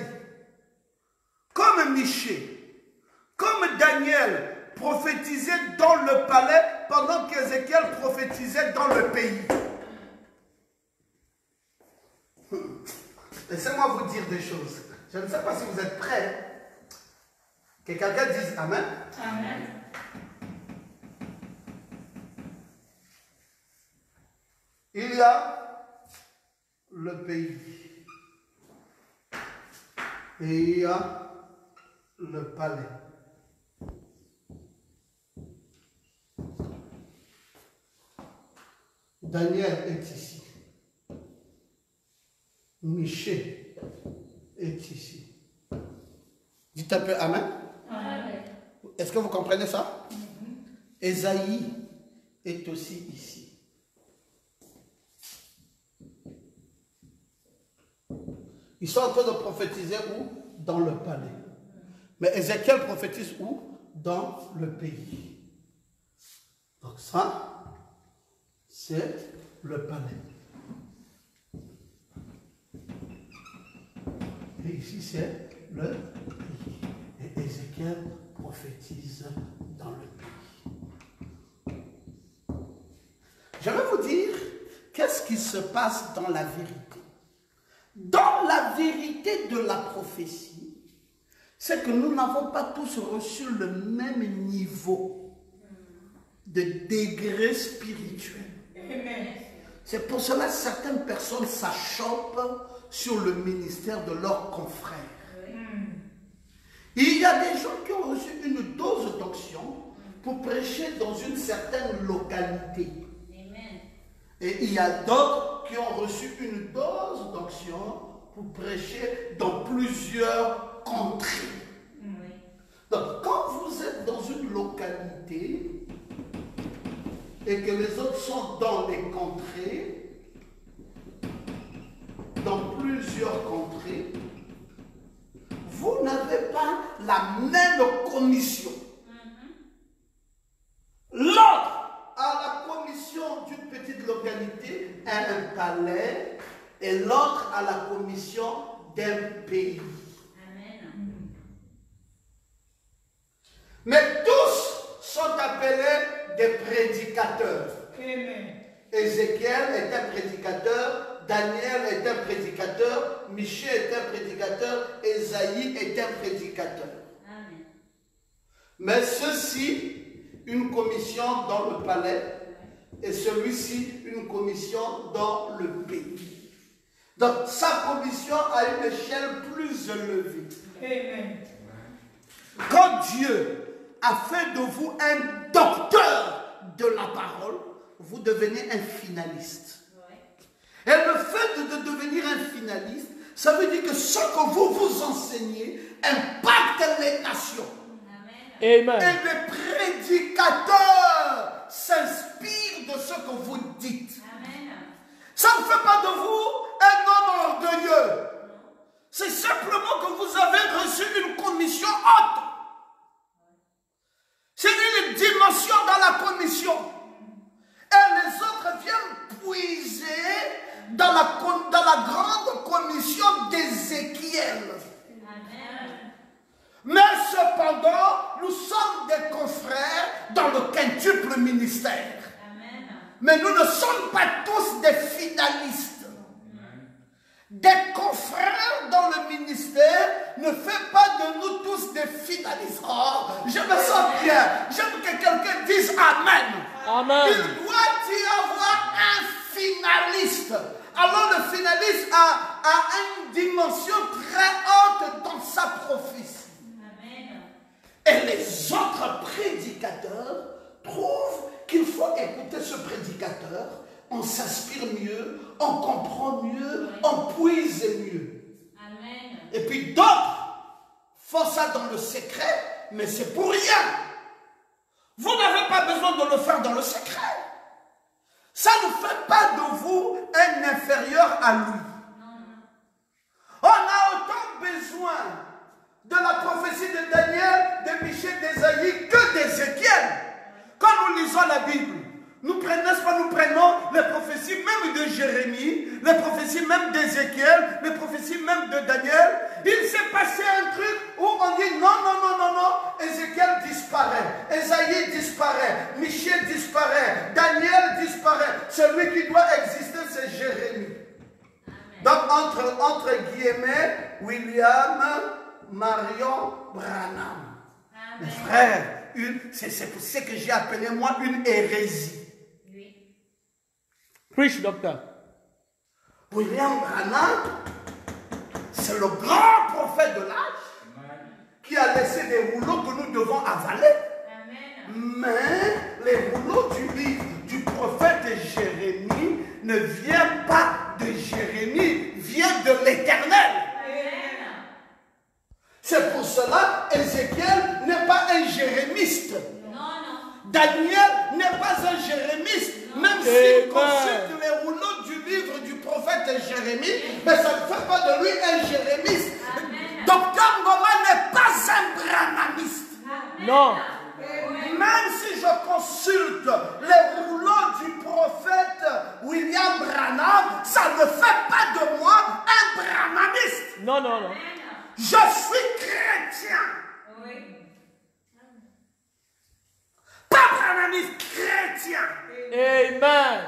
comme Michée, comme Daniel prophétisait dans le palais pendant qu'Ézéchiel prophétisait dans le pays. Laissez-moi vous dire des choses. Je ne sais pas si vous êtes prêts. Que quelqu'un dise Amen. Amen. Il y a le pays. Et il y a le palais. Daniel est ici. Michée est ici. Dites un peu Amen. Amen. Est-ce que vous comprenez ça? Ésaïe est aussi ici. Ils sont en train de prophétiser où? Dans le palais. Mais Ézéchiel prophétise où? Dans le pays. Donc ça, c'est le palais. Et ici, c'est le pays. Et Ézéchiel prophétise dans le pays. Je vais vous dire, qu'est-ce qui se passe dans la vérité? Dans la vérité de la prophétie, c'est que nous n'avons pas tous reçu le même niveau de degré spirituel. Amen. C'est pour cela que certaines personnes s'achoppent sur le ministère de leurs confrères. Il y a des gens qui ont reçu une dose d'onction pour prêcher dans une certaine localité. Et il y a d'autres qui ont reçu une dose d'onction pour prêcher dans plusieurs contrées. Donc, quand vous êtes dans une localité et que les autres sont dans les contrées, dans plusieurs contrées, vous n'avez pas la même commission. L'autre a la commission d'une petite localité, un palais, et l'autre a la commission d'un pays. Mais tous sont appelés des prédicateurs. Amen. Ézéchiel est un prédicateur, Daniel est un prédicateur, Michée est un prédicateur, Ésaïe est un prédicateur. Mais ceci, une commission dans le palais, et celui-ci, une commission dans le pays. Donc, sa commission a une échelle plus élevée. Amen. Quand Dieu a fait de vous un docteur de la parole, vous devenez un finaliste. Et le fait de devenir un finaliste, ça veut dire que ce que vous enseignez impacte les nations. Amen. Et les prédicateurs s'inspirent de ce que vous dites. Amen. Ça ne fait pas de vous un homme orgueilleux. C'est simplement que vous avez reçu une commission haute. C'est une dimension dans la commission. Et les autres viennent puiser dans la grande commission d'Ézéchiel. Mais cependant, nous sommes des confrères dans le quintuple ministère. Amen. Mais nous ne sommes pas tous des finalistes. Des confrères dans le ministère ne fait pas de nous tous des finalistes. Oh, je me sens bien. J'aime que quelqu'un dise Amen. Amen. Il doit y avoir un finaliste. Alors le finaliste a une dimension très haute dans sa prophétie. Amen. Et les autres prédicateurs trouvent qu'il faut écouter ce prédicateur. On s'inspire mieux, on comprend mieux, on puise mieux. Amen. Et puis d'autres font ça dans le secret, mais c'est pour rien. Vous n'avez pas besoin de le faire dans le secret. Ça ne fait pas de vous un inférieur à lui. On a autant besoin de la prophétie de Daniel, de Michel, d'Ésaïe que d'Ézéchiel. Quand nous lisons la Bible, nous prenons les prophéties même de Jérémie, les prophéties même d'Ézéchiel, les prophéties même de Daniel. Il s'est passé un truc où on dit non, Ézéchiel disparaît, Ésaïe disparaît, Michel disparaît, Daniel disparaît. Celui qui doit exister, c'est Jérémie. Donc, entre guillemets, William Marion Branham. Mes frères, c'est pour ça que j'ai appelé moi une hérésie. Preach, docteur. William Branham, c'est le grand prophète de l'âge qui a laissé des rouleaux que nous devons avaler. Mais les rouleaux du livre du prophète Jérémie ne viennent pas de Jérémie, viennent de l'Éternel. C'est pour cela Ézéchiel n'est pas un jérémiste. Daniel n'est pas un jérémiste. Même s'il consulte les rouleaux du livre du prophète Jérémie, mais ça ne fait pas de lui un jérémiste. Docteur Ngoma n'est pas un branhamiste. Non. Même si je consulte les rouleaux du prophète William Branham, ça ne fait pas de moi un branhamiste. Non. Je suis chrétien. Pas branhamiste, chrétien. Amen.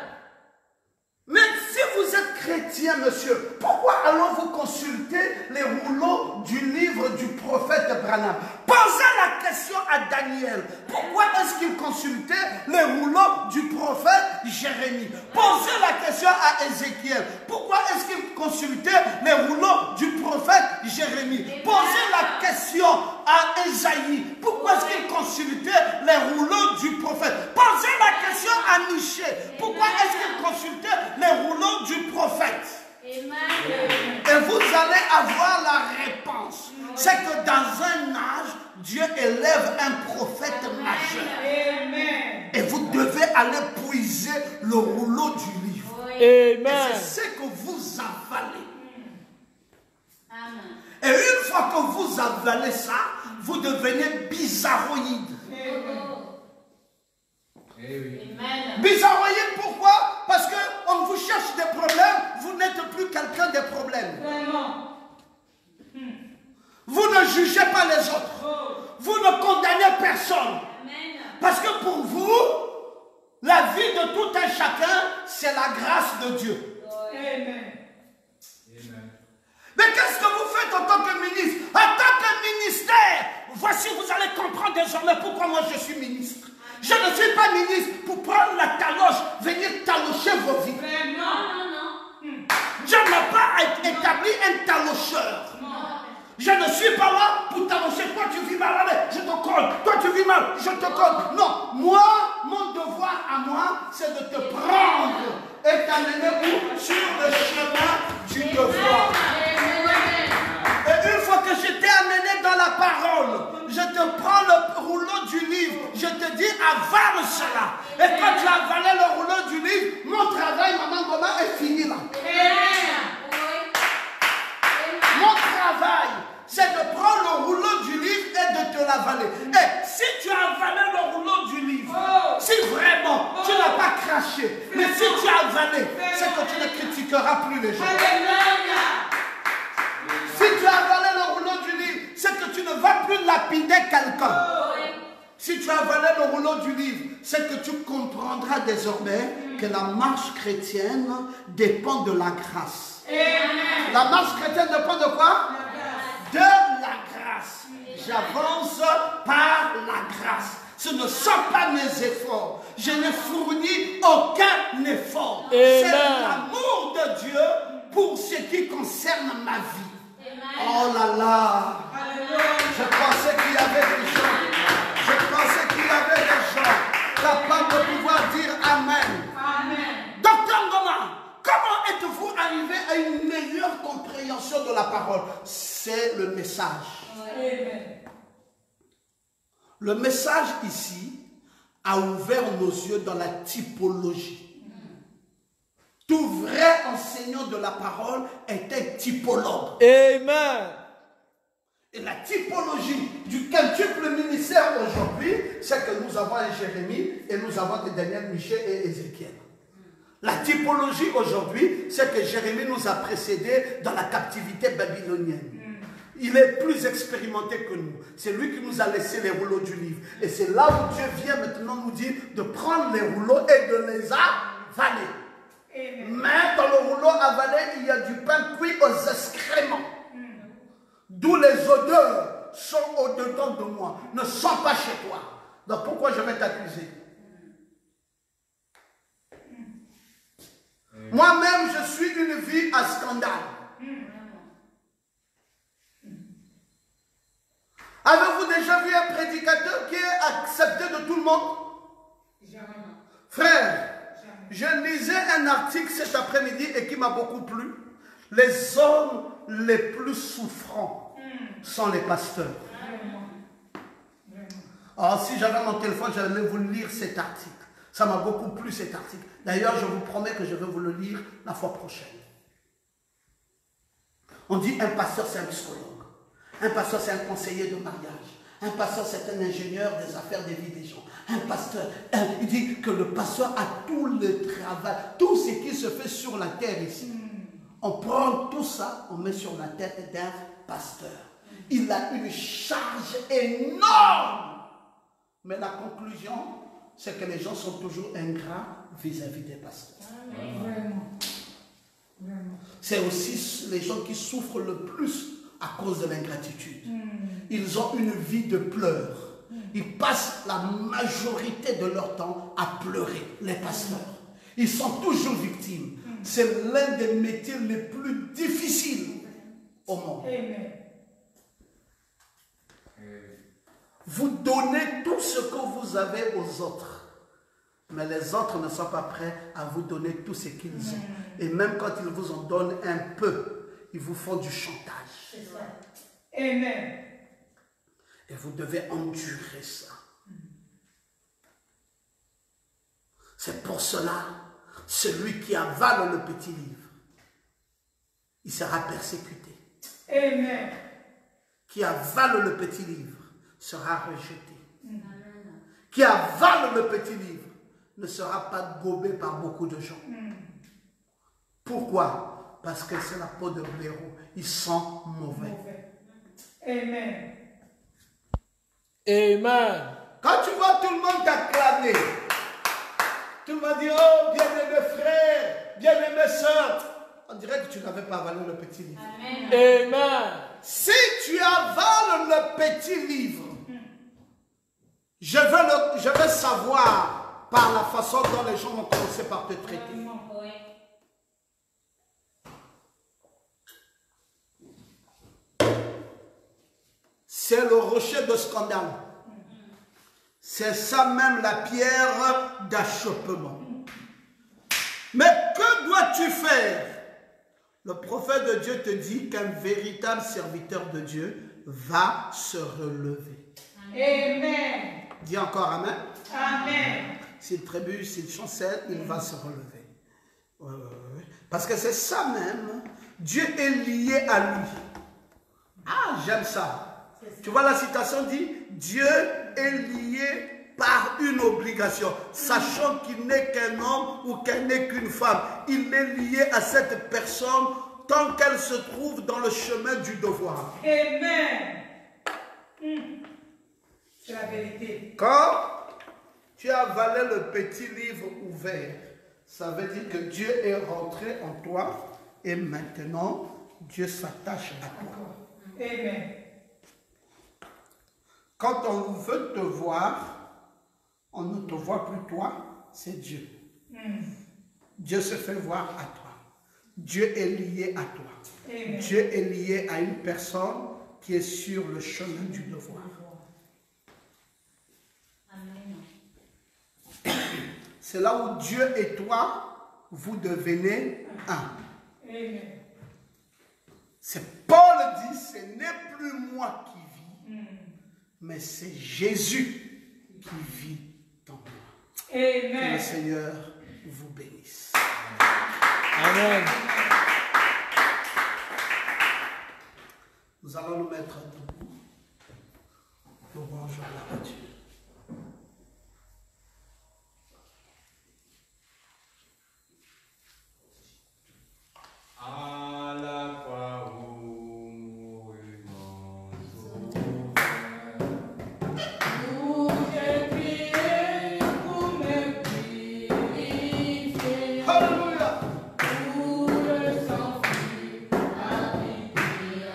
Mais si vous êtes chrétien, monsieur, pourquoi allons-vous consulter les rouleaux du livre du prophète Branham? Posez la question à Daniel. Pourquoi est-ce qu'il consultait les rouleaux du prophète Jérémie? Posez la question à Ézéchiel. Pourquoi est-ce qu'il consultait les rouleaux du prophète Jérémie? Posez la question à Ésaïe. Pourquoi est-ce qu'il consultait les rouleaux du prophète? Posez la question à Michée. Pourquoi est-ce qu'il consultait les rouleaux du prophète? Et vous allez avoir la réponse. C'est que dans un âge, Dieu élève un prophète majeur. Et vous devez aller puiser le rouleau du livre. Et Amen. c'est ce que vous avalez. Et une fois que vous avalez ça, vous devenez bizarroïde. Bizarroïde, pourquoi? Parce qu'on vous cherche des problèmes, vous n'êtes plus quelqu'un des problèmes. Vous ne jugez pas les autres. Vous ne condamnez personne. Parce que pour vous, la vie de tout un chacun, c'est la grâce de Dieu. Mais qu'est-ce que vous faites en tant que ministre? En tant que ministère, voici, vous allez comprendre désormais pourquoi moi je suis ministre. Je ne suis pas ministre pour prendre la taloche, venir talocher vos vies. Dieu n'a pas établi un talocheur. Je ne suis pas là pour talocher. Toi tu vis mal, allez, je te colle. Toi tu du mal, je te donne. Non, moi, mon devoir à moi, c'est de te prendre et t'amener où? Sur le chemin du devoir. Et une fois que je t'ai amené dans la parole, je te prends le rouleau du livre, je te dis avale cela. Et quand tu as avalé le rouleau du livre, mon travail, maman Goma, est fini là. Mon travail, c'est de prendre le rouleau du livre et de te l'avaler. Et si tu as avalé le rouleau du livre, si vraiment tu n'as pas craché, mais si tu as avalé, c'est que tu ne critiqueras plus les gens. Si tu as avalé le rouleau du livre, c'est que tu ne vas plus lapider quelqu'un. Si tu as avalé le rouleau du livre, c'est que tu comprendras désormais que la marche chrétienne dépend de la grâce. La marche chrétienne dépend de quoi? De la grâce. J'avance par la grâce. Ce ne sont pas mes efforts. Je n'ai fourni aucun effort. C'est l'amour de Dieu pour ce qui concerne ma vie. Oh là là. Je pensais qu'il y avait des gens. Je pensais qu'il y avait des gens capables de pouvoir dire Amen. Docteur Ngoma, comment êtes-vous arrivé à une meilleure compréhension de la parole? C'est le message. Le message ici a ouvert nos yeux dans la typologie. Tout vrai enseignant de la parole était typologue. Amen. Et la typologie du quintuple ministère aujourd'hui, c'est que nous avons un Jérémie et nous avons des Daniel, Michel et Ézéchiel. La typologie aujourd'hui, c'est que Jérémie nous a précédés dans la captivité babylonienne. Il est plus expérimenté que nous. C'est lui qui nous a laissé les rouleaux du livre. Et c'est là où Dieu vient maintenant nous dire de prendre les rouleaux et de les avaler. Mais dans le rouleau avalé, il y a du pain cuit aux excréments. D'où les odeurs sont au-dedans de moi, ne sont pas chez toi. Donc pourquoi je vais t'accuser? Moi-même, je suis une vie à scandale. Avez-vous déjà vu un prédicateur qui est accepté de tout le monde? Frère, je lisais un article cet après-midi et qui m'a beaucoup plu. Les hommes les plus souffrants sont les pasteurs. Alors si j'avais mon téléphone, j'allais vous lire cet article. Ça m'a beaucoup plu cet article. D'ailleurs, je vous promets que je vais vous le lire la fois prochaine. On dit un pasteur c'est un psychologue. Un pasteur c'est un conseiller de mariage. Un pasteur c'est un ingénieur des affaires des vies des gens. Un pasteur, il dit que le pasteur a tout le travail, tout ce qui se fait sur la terre ici. On prend tout ça, on met sur la tête d'un pasteur. Il a une charge énorme. Mais la conclusion, c'est que les gens sont toujours ingrats vis-à-vis des pasteurs. C'est aussi les gens qui souffrent le plus à cause de l'ingratitude. Ils ont une vie de pleurs. Ils passent la majorité de leur temps à pleurer, les pasteurs. Ils sont toujours victimes. C'est l'un des métiers les plus difficiles au monde. Vous donnez tout ce que vous avez aux autres. Mais les autres ne sont pas prêts à vous donner tout ce qu'ils ont. Et même quand ils vous en donnent un peu, ils vous font du chantage. Amen. Et vous devez endurer ça. C'est pour cela, celui qui avale le petit livre, il sera persécuté. Amen. Qui avale le petit livre sera rejeté. Qui avale le petit livre ne sera pas gobé par beaucoup de gens. Pourquoi? Parce que c'est la peau de blaireau. Ils sont mauvais. Amen. Amen. Quand tu vois tout le monde t'acclamer, tout le monde dit, oh, bien-aimé frère, bien-aimé soeur, on dirait que tu n'avais pas avalé le petit livre. Amen. Si tu avales le petit livre, je vais savoir par la façon dont les gens vont commencer par te traiter. C'est le rocher de scandale. C'est ça même la pierre d'achoppement. Mais que dois-tu faire? Le prophète de Dieu te dit qu'un véritable serviteur de Dieu va se relever. Amen. Dis encore Amen. Amen. S'il trébuche, s'il chancelle, il va se relever. Ouais. Parce que c'est ça même. Dieu est lié à lui. Ah, j'aime ça. Tu vois, la citation dit, Dieu est lié par une obligation, sachant qu'il n'est qu'un homme ou qu'elle n'est qu'une femme. Il est lié à cette personne tant qu'elle se trouve dans le chemin du devoir. Amen. C'est la vérité. Quand tu avalais le petit livre ouvert, ça veut dire que Dieu est rentré en toi et maintenant Dieu s'attache à toi. Amen. Quand on veut te voir, on ne te voit plus toi, c'est Dieu. Dieu se fait voir à toi. Dieu est lié à toi. Amen. Dieu est lié à une personne qui est sur le chemin du devoir. Amen. C'est là où Dieu et toi, vous devenez un. Amen. C'est Paul dit, ce n'est plus moi qui vis, mais c'est Jésus qui vit en moi. Que le Amen. Seigneur vous bénisse. Amen. Nous allons nous mettre debout. Louange à Dieu. À la croix où mourut mon sauveur, où j'ai prié pour me purifier, Alléluia. où le sang fut habité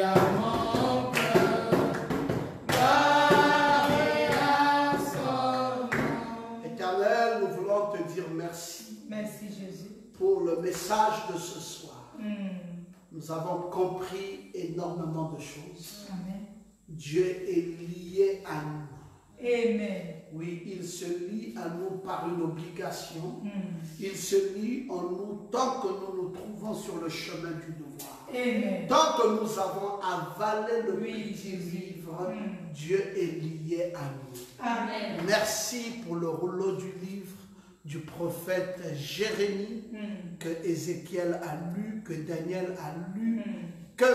à mon cœur, gloire et à son nom, gloire et à Éternel, nous voulons te dire merci Merci Jésus. pour le message de ce soir. Nous avons compris énormément de choses. Amen. Dieu est lié à nous. Amen. Oui, il se lie à nous par une obligation. Il se lie en nous tant que nous nous trouvons sur le chemin du devoir. Amen. Tant que nous avons avalé le Oui, petit Jésus. livre, Dieu est lié à nous. Amen. Merci pour le rouleau du livre du prophète Jérémie que Ézéchiel a lu, que Daniel a lu, que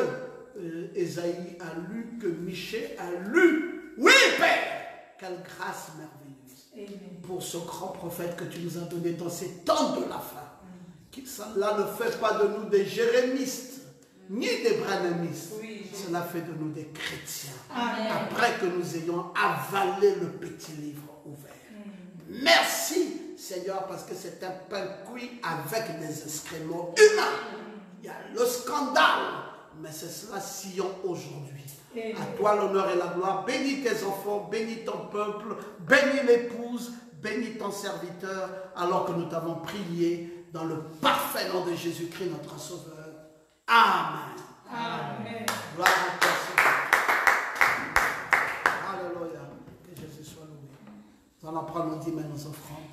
Ésaïe a lu, que Michée a lu. Oui, Père! Quelle grâce merveilleuse Amen. pour ce grand prophète que tu nous as donné dans ces temps de la fin. Cela ne fait pas de nous des jérémistes, ni des branhamistes. Oui, Jésus. Cela fait de nous des chrétiens. Amen. Après que nous ayons avalé le petit livre ouvert. Merci Seigneur parce que c'est un pain cuit avec des excréments humains. Il y a le scandale, mais c'est cela sillon aujourd'hui. À toi l'honneur et la gloire. Bénis tes enfants, bénis ton peuple, bénis l'épouse, bénis ton serviteur, alors que nous t'avons prié dans le parfait nom de Jésus-Christ, notre Sauveur. Amen. Amen. Gloire à toi, Seigneur. Alléluia. Que Jésus soit loué. Nous allons prendre nos dîmes et nos offrandes.